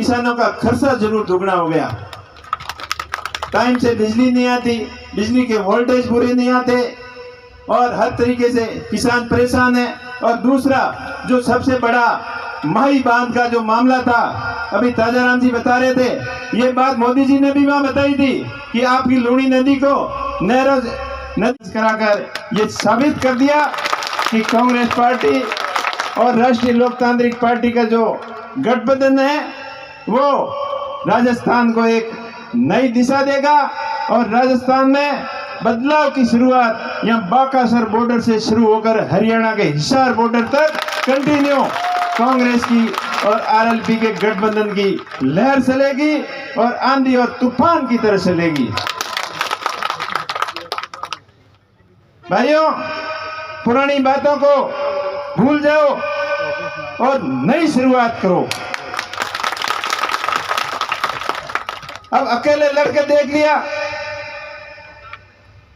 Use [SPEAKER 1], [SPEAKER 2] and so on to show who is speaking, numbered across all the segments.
[SPEAKER 1] किसानों का खर्चा जरूर दुगना हो गया। टाइम से बिजली नहीं आती, बिजली के वोल्टेज पूरे नहीं आते और हर तरीके से किसान परेशान है। और दूसरा जो सबसे बड़ा माही बांध का जो मामला था, अभी ताजाराम जी बता रहे थे, ये बात मोदी जी ने भी वहां बताई थी कि आपकी लूणी नदी को नहरों नदी कराकर ये साबित कर दिया कि कांग्रेस पार्टी और राष्ट्रीय लोकतांत्रिक पार्टी का जो गठबंधन है वो राजस्थान को एक नई दिशा देगा और राजस्थान में बदलाव की शुरुआत यहाँ बाकासर बॉर्डर से शुरू होकर हरियाणा के हिसार बॉर्डर तक कंटिन्यू कांग्रेस की और आरएलपी के गठबंधन की लहर चलेगी और आंधी और तूफान की तरह चलेगी। भाइयों, पुरानी बातों को भूल जाओ और नई शुरुआत करो। अब अकेले लड़के देख लिया,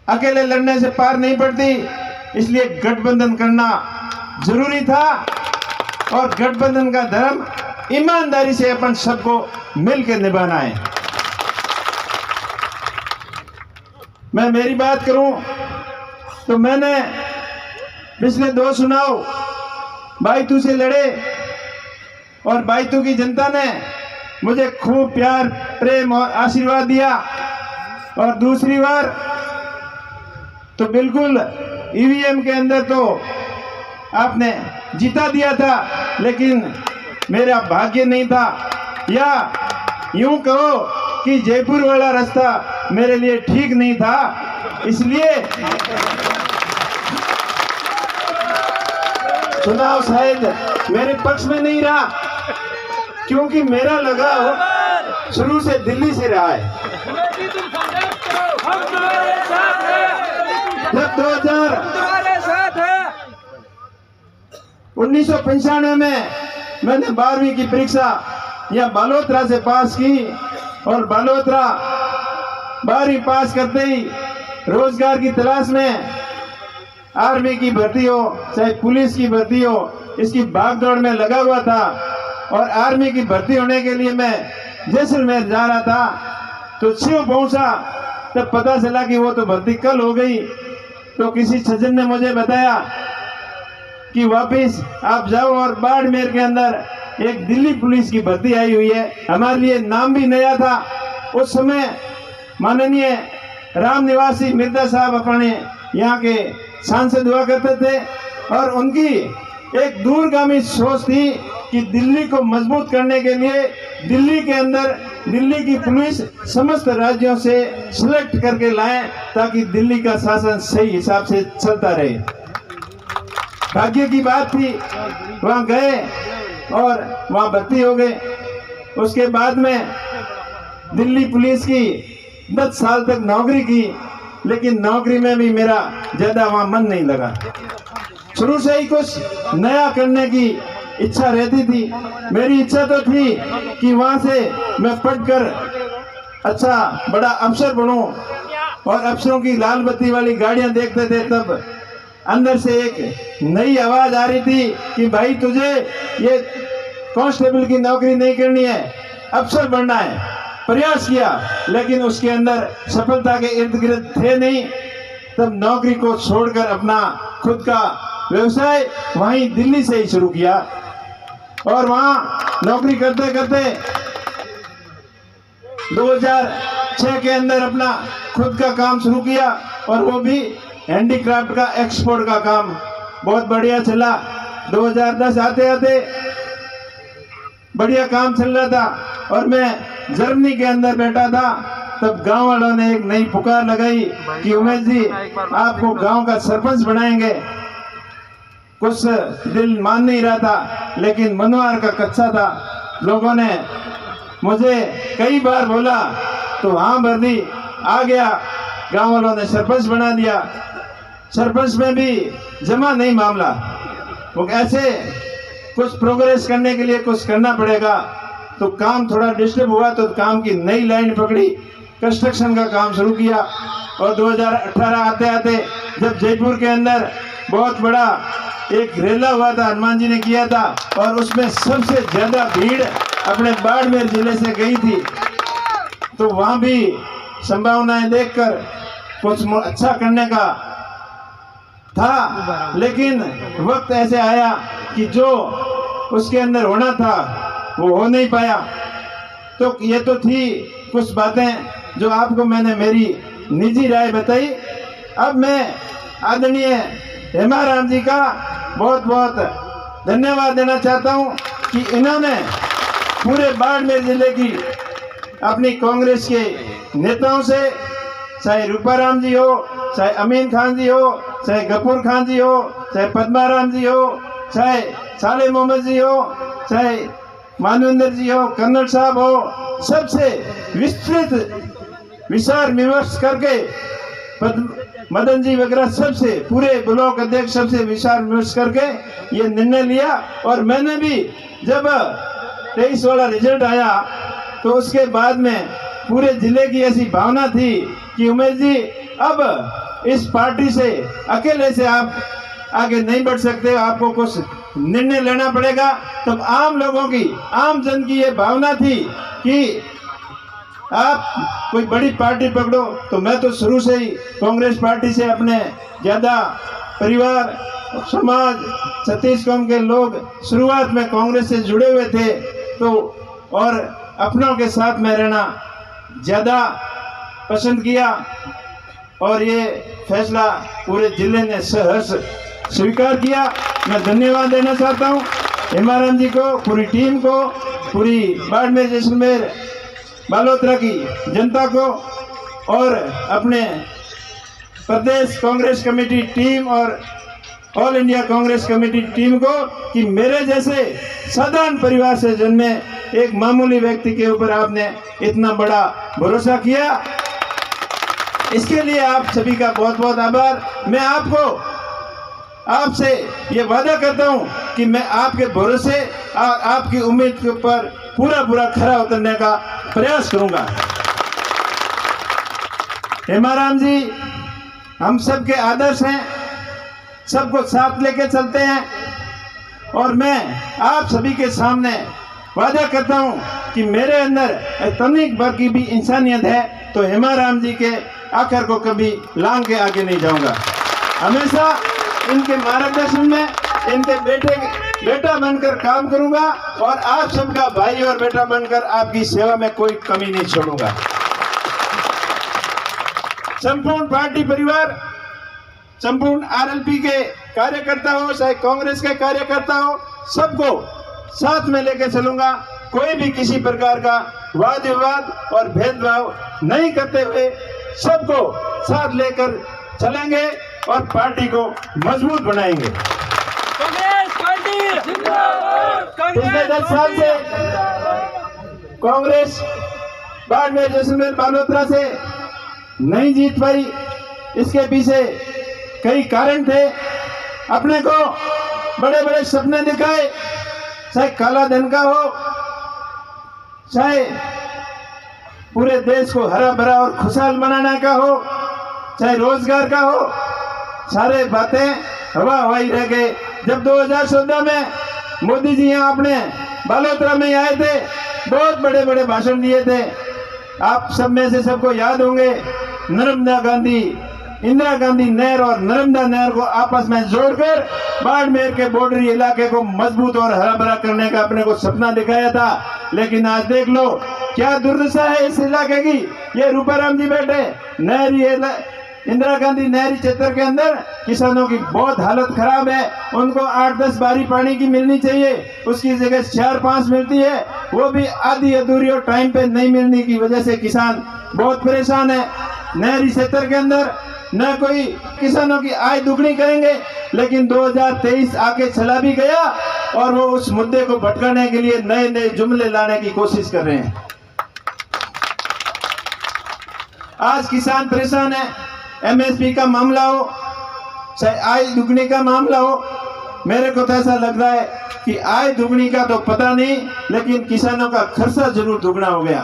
[SPEAKER 1] अकेले लड़ने से पार नहीं पड़ती, इसलिए गठबंधन करना जरूरी था और गठबंधन का धर्म ईमानदारी से अपन सबको मिलकर निभाना है। मैं मेरी बात करूं तो मैंने पिछले 2 चुनाव बायतू से लड़े और बायतू की जनता ने मुझे खूब प्यार, प्रेम और आशीर्वाद दिया और दूसरी बार तो बिल्कुल ईवीएम के अंदर तो आपने जीता दिया था, लेकिन मेरा भाग्य नहीं था, या यूं कहो कि जयपुर वाला रास्ता मेरे लिए ठीक नहीं था। इसलिए चुनाव शायद मेरे पक्ष में नहीं रहा, क्योंकि मेरा लगाव शुरू से दिल्ली से रहा है। जब 1995 में मैंने 12वीं की परीक्षा यहाँ बालोतरा से पास की और बालोतरा 12वीं पास करते ही रोजगार की तलाश में आर्मी की भर्ती हो चाहे पुलिस की भर्ती हो, इसकी भागदौड़ में लगा हुआ था। और आर्मी की भर्ती होने के लिए मैं जैसलमेर जा रहा था तो शिव पहुंचा, तब पता चला कि वो तो भर्ती कल हो गई। तो किसी सज्जन ने मुझे बताया कि वापिस आप जाओ और बाड़मेर के अंदर एक दिल्ली पुलिस की भर्ती आई हुई है। हमारे लिए नाम भी नया था। उस समय माननीय राम निवासी मिर्जा साहब अपने यहाँ के सांसद हुआ करते थे और उनकी एक दूरगामी सोच थी कि दिल्ली को मजबूत करने के लिए दिल्ली के अंदर दिल्ली की पुलिस समस्त राज्यों से सिलेक्ट करके लाएं ताकि दिल्ली का शासन सही हिसाब से चलता रहे। भाग्य की बात थी, वहां गए और वहां भर्ती हो गए। उसके बाद में दिल्ली पुलिस की 10 साल तक नौकरी की, लेकिन नौकरी में भी मेरा ज्यादा वहां मन नहीं लगा। शुरू से ही कुछ नया करने की इच्छा रहती थी। मेरी इच्छा तो थी कि वहां से मैं पढ़कर अच्छा बड़ा अफसर बनूं और अफसरों की लाल बत्ती वाली गाड़ियां देखते थे, तब अंदर से एक नई आवाज आ रही थी कि भाई तुझे ये कांस्टेबल की नौकरी नहीं करनी है, अफसर बनना है। प्रयास किया लेकिन उसके अंदर सफलता के इर्द गिर्द थे नहीं। तब नौकरी को छोड़कर अपना खुद का व्यवसाय वहीं दिल्ली से ही शुरू किया और वहां नौकरी करते करते 2006 के अंदर अपना खुद का काम शुरू किया और वो भी हैंडीक्राफ्ट का एक्सपोर्ट का काम बहुत बढ़िया चला। 2010 आते आते बढ़िया काम चल रहा था और मैं जर्मनी के अंदर बैठा था। तब गांव वालों ने एक नई पुकार लगाई कि उमेश जी आपको गांव का सरपंच बनाएंगे। कुछ दिल मान नहीं रहा था, लेकिन मनोहर का कच्चा था। लोगों ने मुझे कई बार बोला तो हाँ भर दी, आ गया। गांव वालों ने सरपंच बना दिया। सरपंच में भी जमा नहीं मामला, वो ऐसे कुछ प्रोग्रेस करने के लिए कुछ करना पड़ेगा। तो काम थोड़ा डिस्टर्ब हुआ तो काम की नई लाइन पकड़ी, कंस्ट्रक्शन का काम शुरू किया। और 2018 आते आते जब जयपुर के अंदर बहुत बड़ा एक रेला हुआ था, हनुमान जी ने किया था, और उसमें सबसे ज्यादा भीड़ अपने बाड़मेर जिले से गई थी। तो वहां भी संभावनाएं देखकर कुछ अच्छा करने का था, लेकिन वक्त ऐसे आया कि जो उसके अंदर होना था वो हो नहीं पाया। तो ये तो थी कुछ बातें जो आपको मैंने मेरी निजी राय बताई। अब मैं आदरणीय हेमाराम जी का बहुत बहुत धन्यवाद देना चाहता हूं कि इन्होंने पूरे बाड़मेर जिले की अपनी कांग्रेस के नेताओं से, चाहे रूपाराम जी हो, चाहे अमीन खान जी हो, चाहे गफूर खान जी हो, चाहे पद्माराम जी हो, चाहे साले मोहम्मद जी हो, चाहे मानवेंद्र जी हो, कन्नड़ साहब हो, सबसे विस्तृत विचार विमर्श करके मदन जी वगैरह सबसे, पूरे ब्लॉक अध्यक्ष सबसे विचार विमर्श करके ये निर्णय लिया। और मैंने भी जब 23 वाला रिजल्ट आया तो उसके बाद में पूरे जिले की ऐसी भावना थी कि उमेश जी अब इस पार्टी से अकेले से आप आगे नहीं बढ़ सकते, आपको कुछ निर्णय लेना पड़ेगा। तब आम लोगों की, आम जन की ये भावना थी कि आप कोई बड़ी पार्टी पकड़ो। तो मैं तो शुरू से ही कांग्रेस पार्टी से अपने ज़्यादा परिवार, समाज, छत्तीस कौम के लोग शुरुआत में कांग्रेस से जुड़े हुए थे, तो और अपनों के साथ में रहना ज़्यादा पसंद किया। और ये फैसला पूरे जिले ने सहर्ष स्वीकार किया। मैं धन्यवाद देना चाहता हूँ हेमाराम जी को, पूरी टीम को, पूरी बाड़मेर जैसलमेर बालोतरा की जनता को, और अपने प्रदेश कांग्रेस कमेटी टीम और all India Congress committee team को कि मेरे जैसे साधारण परिवार से जन्मे एक मामूली व्यक्ति के ऊपर आपने इतना बड़ा भरोसा किया। इसके लिए आप सभी का बहुत बहुत आभार। मैं आपसे ये वादा करता हूं कि मैं आपके भरोसे और आपकी उम्मीद के ऊपर पूरा खरा उतरने का प्रयास करूंगा। हेमाराम जी हम सबके आदर्श हैं, सबको साथ लेके चलते हैं, और मैं आप सभी के सामने वादा करता हूं कि मेरे अंदर तनिक भर की भी इंसानियत है तो हेमाराम जी के आखिर को कभी लांग के आगे नहीं जाऊंगा। हमेशा इनके मार्गदर्शन में इनके बेटा बनकर काम करूंगा, और आप सबका भाई और बेटा बनकर आपकी सेवा में कोई कमी नहीं छोड़ूंगा। संपूर्ण पार्टी परिवार, संपूर्ण आरएलपी के कार्यकर्ता हो, चाहे कांग्रेस के कार्यकर्ता हो, सबको साथ में लेकर चलूंगा। कोई भी किसी प्रकार का वाद विवाद और भेदभाव नहीं करते हुए सबको साथ लेकर चलेंगे और पार्टी को मजबूत बनाएंगे। पिछले 10 साल से कांग्रेस बाड़मेर जैसलमेर बालोतरा से नहीं जीत पाई। इसके पीछे कई कारण थे। अपने को बड़े बड़े सपने दिखाए, चाहे काला धन का हो, चाहे पूरे देश को हरा भरा और खुशहाल बनाने का हो, चाहे रोजगार का हो, सारे बातें हवा हवाई रह गए। जब 2014 में मोदी जी यहाँ अपने बालोतरा में आए थे, बहुत बड़े बड़े भाषण दिए थे। आप सब में से सबको याद होंगे, इंदिरा गांधी नहर और नर्मदा नहर को आपस में जोड़कर बाड़मेर के बॉर्डरी इलाके को मजबूत और हरा भरा करने का अपने को सपना दिखाया था। लेकिन आज देख लो क्या दुर्दशा है इस इलाके की। ये रूपाराम जी बैठे, नहरी इंदिरा गांधी नहरी क्षेत्र के अंदर किसानों की बहुत हालत खराब है। उनको 8-10 बारी पानी की मिलनी चाहिए, उसकी जगह 4-5 मिलती है, वो भी आधी अधूरी और टाइम पे नहीं मिलने की वजह से किसान बहुत परेशान है। नहरी क्षेत्र के अंदर न कोई किसानों की आय दुगनी करेंगे, लेकिन 2023 आके चला भी गया और वो उस मुद्दे को भटकाने के लिए नए नए जुमले लाने की कोशिश कर रहे हैं। आज किसान परेशान है। एमएसपी का मामला हो, चाहे आय दुगनी का मामला हो, मेरे को तो ऐसा लग रहा है कि आय दुगनी का तो पता नहीं, लेकिन किसानों का खर्चा जरूर दुगना हो गया।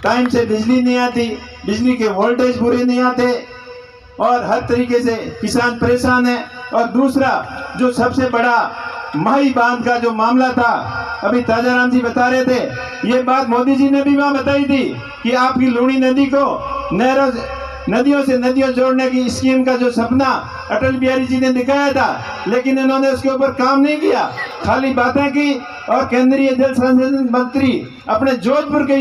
[SPEAKER 1] टाइम से बिजली नहीं आती, बिजली के वोल्टेज पूरे नहीं आते, और हर तरीके से किसान परेशान है। और दूसरा जो सबसे बड़ा माही बांध का जो मामला था, अभी ताजाराम जी बता रहे थे, ये बात मोदी जी ने भी वहां बताई थी कि आपकी लूणी नदी को नदियों से नदियों जोड़ने की स्कीम का जो सपना अटल बिहारी जी ने दिखाया था, लेकिन इन्होंने उसके ऊपर काम नहीं किया, खाली बातें की। और केंद्रीय जल संसाधन मंत्री अपने जोधपुर के